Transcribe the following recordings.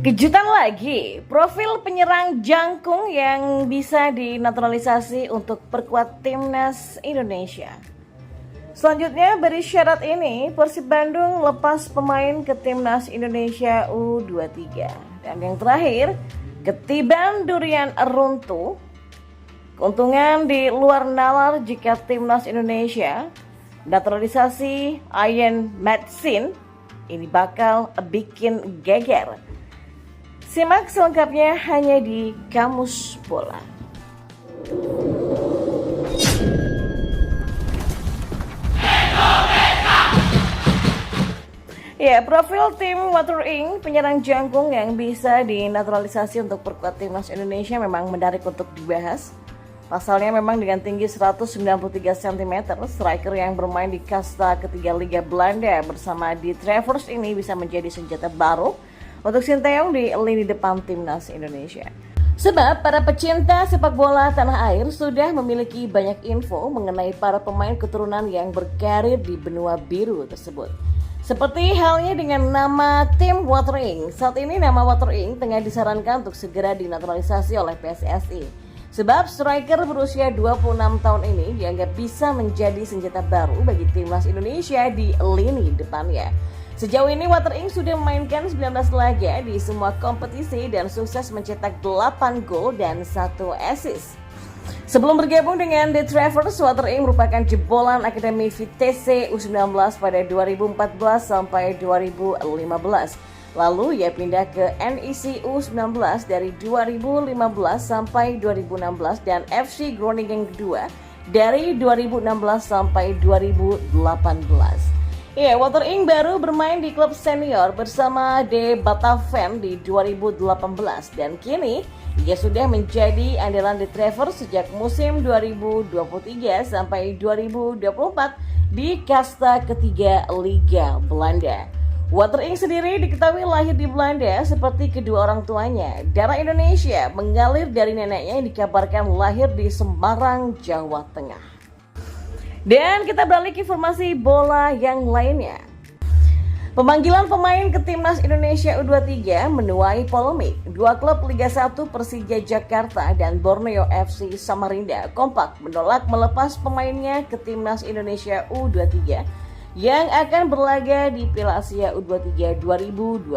Kejutan lagi, profil penyerang jangkung yang bisa dinaturalisasi untuk perkuat timnas Indonesia. Selanjutnya beri syarat ini, Persib Bandung lepas pemain ke timnas Indonesia U23. Dan yang terakhir, ketiban durian runtuh, keuntungan di luar nalar jika timnas Indonesia naturalisasi Ian Madsen ini bakal bikin geger. Simak selengkapnya hanya di Kamus Bola. Ya, profil tim Water Ink penyerang jangkung yang bisa dinaturalisasi untuk perkuat timnas Indonesia memang menarik untuk dibahas. Pasalnya memang dengan tinggi 193 cm, striker yang bermain di kasta ketiga Liga Belanda bersama di Travers ini bisa menjadi senjata baru untuk Sinteyong di lini depan timnas Indonesia. Sebab para pecinta sepak bola tanah air sudah memiliki banyak info mengenai para pemain keturunan yang berkarir di benua biru tersebut. Seperti halnya dengan nama tim Water Ink. Saat ini nama Water Ink tengah disarankan untuk segera dinaturalisasi oleh PSSI. Sebab striker berusia 26 tahun ini dianggap bisa menjadi senjata baru bagi timnas Indonesia di lini depannya. Sejauh ini Water Ink sudah memainkan 19 laga di semua kompetisi dan sukses mencetak 8 gol dan 1 assist. Sebelum bergabung dengan The Travers, Water Ink merupakan jebolan Akademi Vitesse U19 pada 2014 sampai 2015. Lalu ia pindah ke NEC U19 dari 2015 sampai 2016 dan FC Groningen kedua dari 2016 sampai 2018. Ya, Water Ink baru bermain di klub senior bersama De Bataven di 2018 dan kini ia sudah menjadi andalan The Travers sejak musim 2023 sampai 2024 di kasta ketiga Liga Belanda. Water Ink sendiri diketahui lahir di Belanda seperti kedua orang tuanya. Darah Indonesia mengalir dari neneknya yang dikabarkan lahir di Semarang, Jawa Tengah. Dan kita beralih ke informasi bola yang lainnya. Pemanggilan pemain ke timnas Indonesia U23 menuai polemik. Dua klub Liga 1 Persija Jakarta dan Borneo FC Samarinda kompak menolak melepas pemainnya ke timnas Indonesia U23 yang akan berlaga di Piala Asia U23 2024.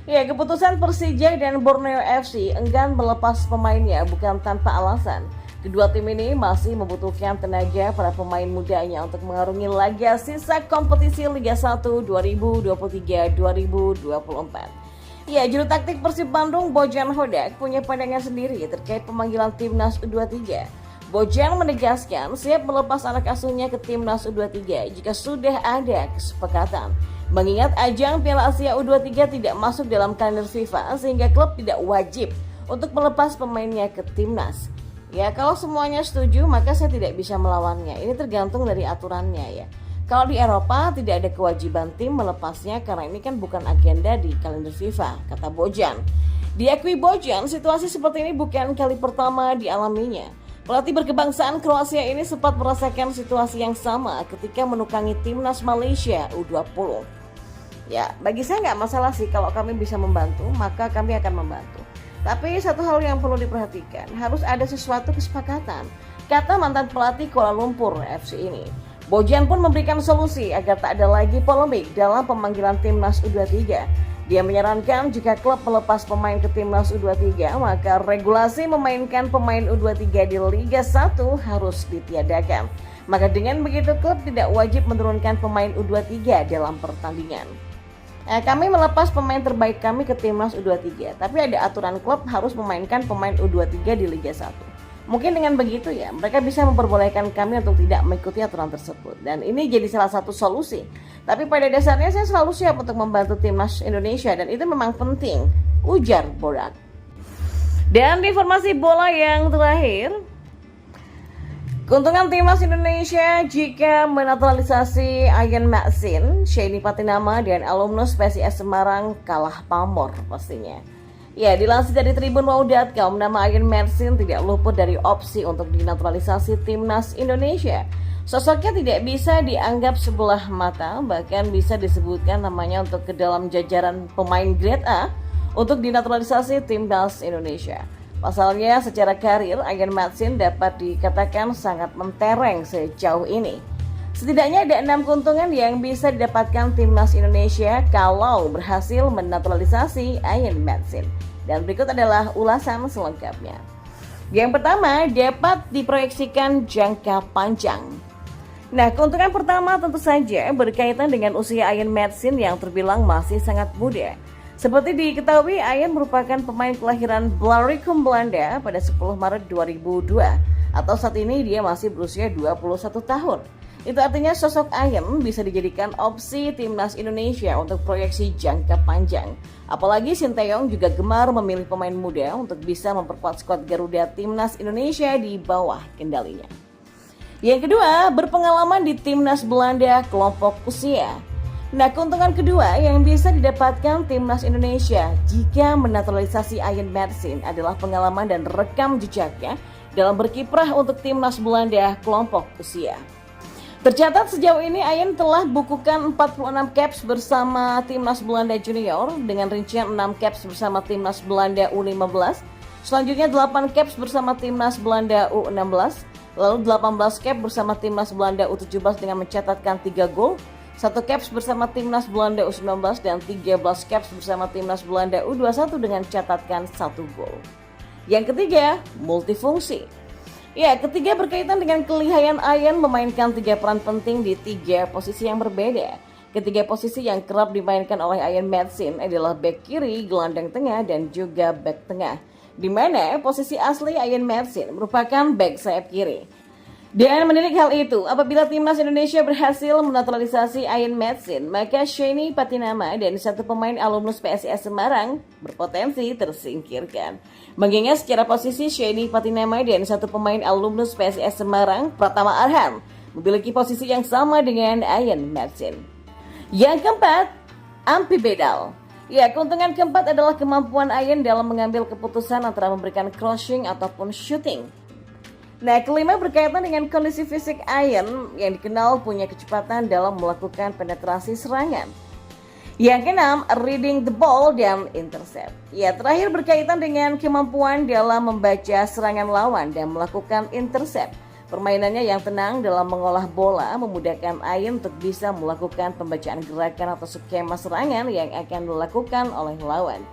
Ya, keputusan Persija dan Borneo FC enggan melepas pemainnya bukan tanpa alasan. Kedua tim ini masih membutuhkan tenaga para pemain mudanya untuk mengarungi laga sisa kompetisi Liga 1 2023-2024. Ya, juru taktik Persib Bandung Bojan Hodak punya pandangan sendiri terkait pemanggilan timnas U23. Bojan menegaskan siap melepas anak asuhnya ke timnas U23 jika sudah ada kesepakatan. Mengingat ajang Piala Asia U23 tidak masuk dalam kalender FIFA sehingga klub tidak wajib untuk melepas pemainnya ke timnas. Ya, kalau semuanya setuju maka saya tidak bisa melawannya. Ini tergantung dari aturannya ya. Kalau di Eropa tidak ada kewajiban tim melepasnya karena ini kan bukan agenda di kalender FIFA, kata Bojan. Diakui Bojan, situasi seperti ini bukan kali pertama dialaminya. Pelatih berkebangsaan Kroasia ini sempat merasakan situasi yang sama ketika menukangi timnas Malaysia U20. Ya, bagi saya nggak masalah sih kalau kami bisa membantu, maka kami akan membantu. Tapi satu hal yang perlu diperhatikan, harus ada sesuatu kesepakatan, kata mantan pelatih Kuala Lumpur FC ini. Bojan pun memberikan solusi agar tak ada lagi polemik dalam pemanggilan timnas U23. Dia menyarankan jika klub melepas pemain ke timnas U23, maka regulasi memainkan pemain U23 di Liga 1 harus ditiadakan. Maka dengan begitu klub tidak wajib menurunkan pemain U23 dalam pertandingan. Kami melepas pemain terbaik kami ke timnas U23, tapi ada aturan klub harus memainkan pemain U23 di Liga 1. Mungkin dengan begitu ya, mereka bisa memperbolehkan kami untuk tidak mengikuti aturan tersebut. Dan ini jadi salah satu solusi. Tapi pada dasarnya saya selalu siap untuk membantu timnas Indonesia dan itu memang penting, ujar Borak. Dan di informasi bola yang terakhir, keuntungan timnas Indonesia jika menaturalisasi Ian Madsen, Sheni Patinama dan alumnus PSIS Semarang kalah pamor pastinya. Ya, dilansir dari tribunwau.com, nama Ian Madsen tidak luput dari opsi untuk dinaturalisasi timnas Indonesia. Sosoknya tidak bisa dianggap sebelah mata, bahkan bisa disebutkan namanya untuk ke dalam jajaran pemain grade A untuk dinaturalisasi timnas Indonesia. Pasalnya, secara karir, Ian Maatsen dapat dikatakan sangat mentereng sejauh ini. Setidaknya ada 6 keuntungan yang bisa didapatkan timnas Indonesia kalau berhasil menaturalisasi Ian Maatsen. Dan berikut adalah ulasan selengkapnya. Yang pertama, dapat diproyeksikan jangka panjang. Nah, keuntungan pertama tentu saja berkaitan dengan usia Ian Maatsen yang terbilang masih sangat muda. Seperti diketahui, Ian merupakan pemain kelahiran Blaricum, Belanda pada 10 Maret 2002. Atau saat ini dia masih berusia 21 tahun. Itu artinya sosok Ian bisa dijadikan opsi timnas Indonesia untuk proyeksi jangka panjang. Apalagi Sinteyong juga gemar memilih pemain muda untuk bisa memperkuat skuad Garuda timnas Indonesia di bawah kendalinya. Yang kedua, berpengalaman di timnas Belanda kelompok usia. Nah, keuntungan kedua yang bisa didapatkan timnas Indonesia jika menaturalisasi Ian Maatsen adalah pengalaman dan rekam jejaknya dalam berkiprah untuk timnas Belanda kelompok usia. Tercatat sejauh ini Ian telah bukukan 46 caps bersama timnas Belanda junior dengan rincian 6 caps bersama timnas Belanda U15, selanjutnya 8 caps bersama timnas Belanda U16, lalu 18 caps bersama timnas Belanda U17 dengan mencatatkan 3 gol, 1 caps bersama timnas Belanda U19 dan 13 caps bersama timnas Belanda U21 dengan catatan 1 gol. Yang ketiga, multifungsi. Ya, ketiga berkaitan dengan kelihayan Ian memainkan 3 peran penting di 3 posisi yang berbeda. Ketiga posisi yang kerap dimainkan oleh Ian Maatsen adalah bek kiri, gelandang tengah, dan juga bek tengah. Di mana posisi asli Ian Maatsen merupakan bek sayap kiri. Dan menilik hal itu, apabila timnas Indonesia berhasil menaturalisasi Ian Maatsen, maka Sheeny Patinama dan 1 pemain alumnus PSIS Semarang berpotensi tersingkirkan. Mengingat secara posisi Sheeny Patinama dan 1 pemain alumnus PSIS Semarang, Pratama Arhan, memiliki posisi yang sama dengan Ian Maatsen. Yang keempat, ambibedal. Ya, keuntungan keempat adalah kemampuan Ian dalam mengambil keputusan antara memberikan crossing ataupun shooting. Nah, kelima berkaitan dengan kondisi fisik Ian yang dikenal punya kecepatan dalam melakukan penetrasi serangan. Yang keenam, reading the ball dan intercept. Ya, terakhir berkaitan dengan kemampuan dalam membaca serangan lawan dan melakukan intercept. Permainannya yang tenang dalam mengolah bola memudahkan Ian untuk bisa melakukan pembacaan gerakan atau skema serangan yang akan dilakukan oleh lawan.